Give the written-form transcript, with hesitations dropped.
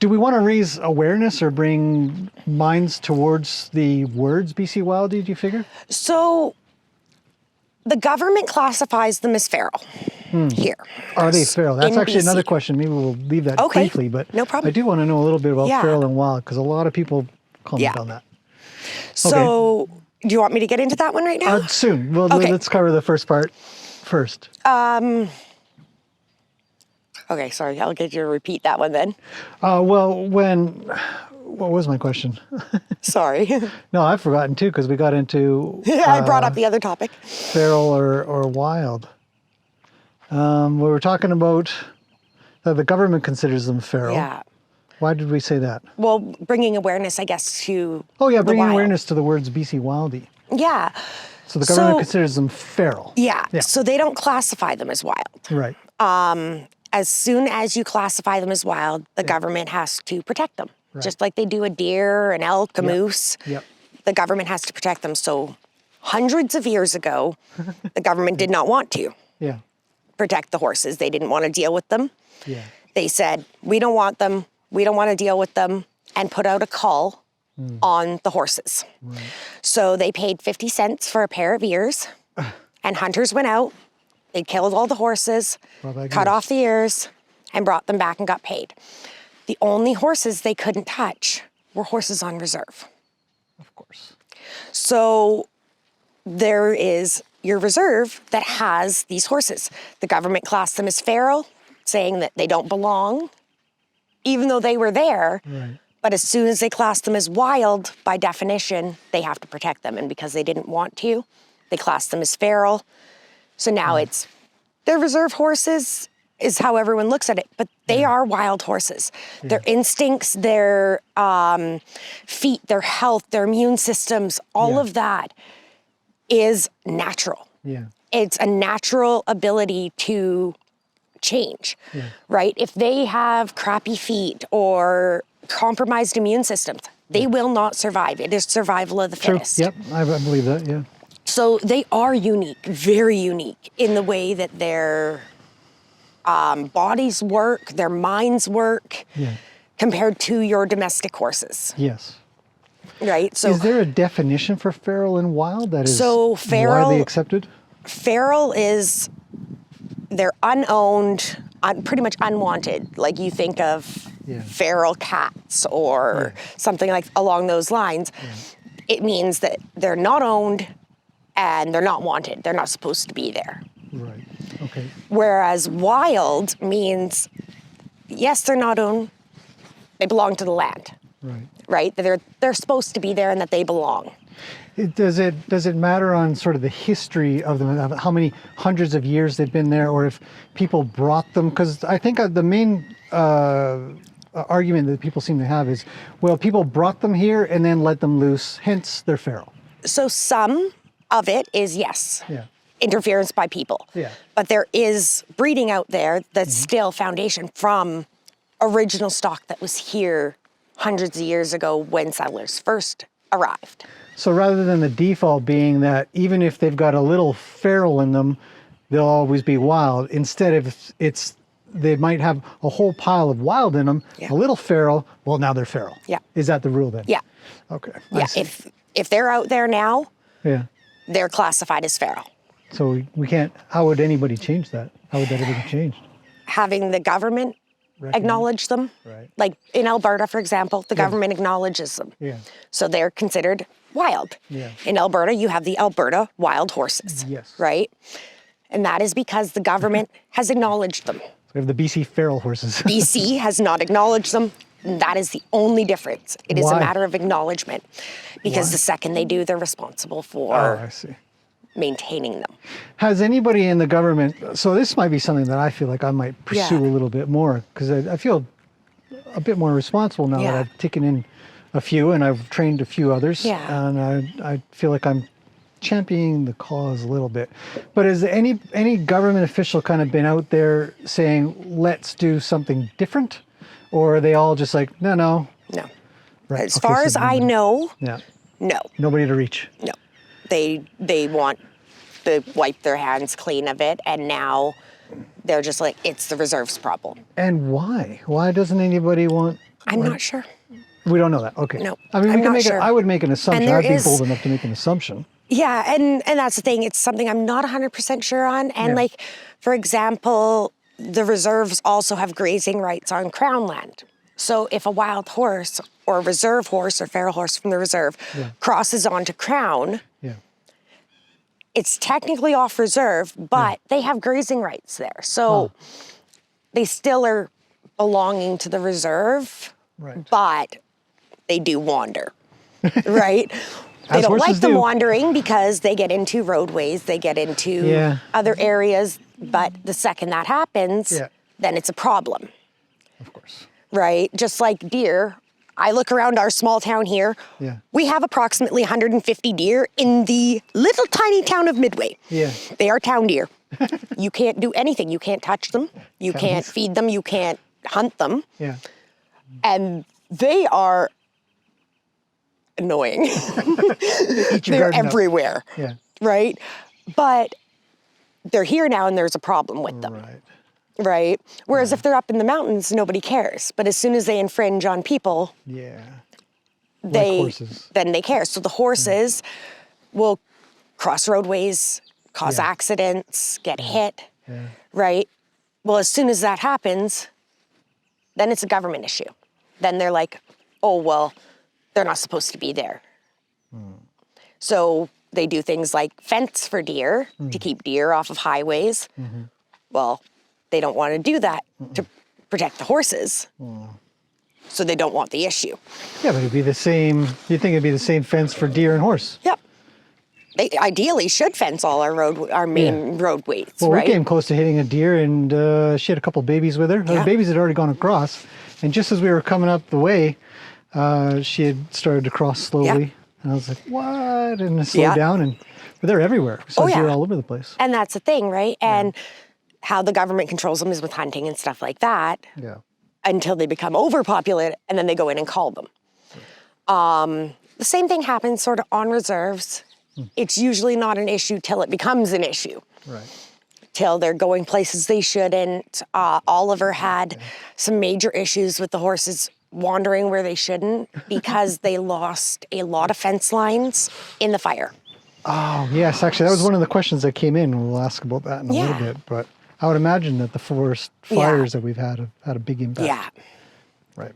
do we want to raise awareness or bring minds towards the words BC Wildy, do you figure? So the government classifies them as feral here. Are they feral? That's in actually BC. another question. Maybe we'll leave that briefly, but no problem. I do want to know a little bit about feral and wild because a lot of people comment on that. So do you want me to get into that one right now? Soon. Well, let's cover the first part first. Okay, sorry, I'll get you to repeat that one then. What was my question? Sorry. No, I've forgotten too because we got into I brought up the other topic. Feral or wild. We were talking about the government considers them feral. Yeah. Why did we say that? Well, bringing awareness, I guess, to bringing wild. awareness to the words BC Wildy. Yeah. So the government considers them feral. Yeah. So they don't classify them as wild. Right. As soon as you classify them as wild, the government has to protect them. Right. Just like they do a deer, an elk, a moose. Yep. The government has to protect them. So hundreds of years ago, the government did not want to protect the horses. They didn't want to deal with them. Yeah. They said, we don't want them. We don't want to deal with them, and put out a call on the horses. Right. So they paid 50 cents for a pair of ears, and hunters went out. They killed all the horses, cut off the ears, and brought them back and got paid. The only horses they couldn't touch were horses on reserve. Of course. So there is your reserve that has these horses. The government classed them as feral, saying that they don't belong, even though they were there. Right. But as soon as they class them as wild, by definition, they have to protect them. And because they didn't want to, they classed them as feral. So now they're reserve horses is how everyone looks at it, but they are wild horses. Their instincts, their feet, their health, their immune systems, all of that is natural. Yeah. It's a natural ability to change, right? If they have crappy feet or compromised immune systems, they will not survive. It is survival of the fittest. Yep, I believe that, yeah. So they are unique, very unique in the way that their bodies work, their minds work, compared to your domestic horses. Yes. Right? So is there a definition for feral and wild that is widely accepted? Feral is they're unowned, pretty much unwanted. Like you think of feral cats or something like along those lines. It means that they're not owned and they're not wanted. They're not supposed to be there. Right. Okay. Whereas wild means, yes, they're not owned. They belong to the land. Right. Right? They're supposed to be there and that they belong. Does it matter on sort of the history of them, how many hundreds of years they've been there, or if people brought them? Because I think the main argument that people seem to have is, well, people brought them here and then let them loose, hence they're feral. So some of it is, yes, interference by people. Yeah. But there is breeding out there that's still foundation from original stock that was here hundreds of years ago when settlers first arrived. So rather than the default being that even if they've got a little feral in them, they'll always be wild, instead of they might have a whole pile of wild in them, a little feral, well, now they're feral. Yeah. Is that the rule then? Yeah. Okay. Yeah, if they're out there now, they're classified as feral. So we can't, how would anybody change that? How would that ever be changed? Having the government acknowledge them. Right. Like in Alberta, for example, the government acknowledges them. Yeah. So they're considered wild. Yeah. In Alberta, you have the Alberta wild horses. Yes. Right? And that is because the government has acknowledged them. We have the BC feral horses. BC has not acknowledged them. And that is the only difference. It is a matter of acknowledgement. Because the second they do, they're responsible for maintaining them. Has anybody in the government, so this might be something that I feel like I might pursue a little bit more, because I feel a bit more responsible now that I've taken in a few and I've trained a few others. Yeah. And I feel like I'm championing the cause a little bit. But has any government official kind of been out there saying, let's do something different? Or are they all just like, no? No. Right. As far as I know, no. Nobody to reach. No. They want to wipe their hands clean of it, and now they're just like, it's the reserves problem. And why? Why doesn't anybody want I'm not sure. We don't know that. Okay. No, I mean, we I'm can not make sure. I would make an assumption. there I'd be is- bold enough to make an assumption. Yeah, and that's the thing. It's something I'm not 100% sure on. And Yeah. like, for example, the reserves also have grazing rights on Crown land. So if a wild horse or a reserve horse or feral horse from the reserve crosses onto Crown, Yeah. it's technically off reserve, but they have grazing rights there. So they still are belonging to the reserve, Right. but they do wander, right? They As don't horses like them do. wandering because they get into roadways, they get into Yeah. other areas. But the second that happens, Yeah. then it's a problem, Of course. right? Just like deer. I look around our small town here. Yeah. We have approximately 150 deer in the little tiny town of Midway. Yeah. They are town deer. You can't do anything. You can't touch them. You can't Townies. feed them. You can't hunt them. Yeah. And they are annoying. Eat your They're garden up. everywhere, Yeah. right? But they're here now and there's a problem with them, Right. right? Whereas if they're up in the mountains, nobody cares. But as soon as they infringe on people, Yeah. they horses. then they care. So the horses will cross roadways, cause Yeah. accidents, get hit, Yeah. right? Well, as soon as that happens, then it's a government issue. Then they're like, oh, well, they're not supposed to be there. So they do things like fence for deer to keep deer off of highways. Well, they don't want to do that to protect the horses. So they don't want the issue. Yeah, but it'd be the same. You'd think it'd be the same fence for deer and horse. Yep. They ideally should fence all our main roadways, Well, right? we came close to hitting a deer, and she had a couple babies with her. Yeah. The babies had already gone across, and just as we were coming up the way, she had started to cross slowly. And I was like, "What?" And I slowed Yeah. down, but they're everywhere. We saw Oh, yeah. deer all over the place. And that's the thing, right? And how the government controls them is with hunting and stuff like that Yeah. until they become overpopulated and then they go in and call them. The same thing happens sort of on reserves. It's usually not an issue till it becomes an issue. Right. Till they're going places they shouldn't. Oliver had some major issues with the horses wandering where they shouldn't because they lost a lot of fence lines in the fire. Oh, yes. Actually, that was one of the questions that came in. We'll ask about that in a Yeah. little bit. But I would imagine that the forest fires that we've had have had a big impact. Yeah. Right.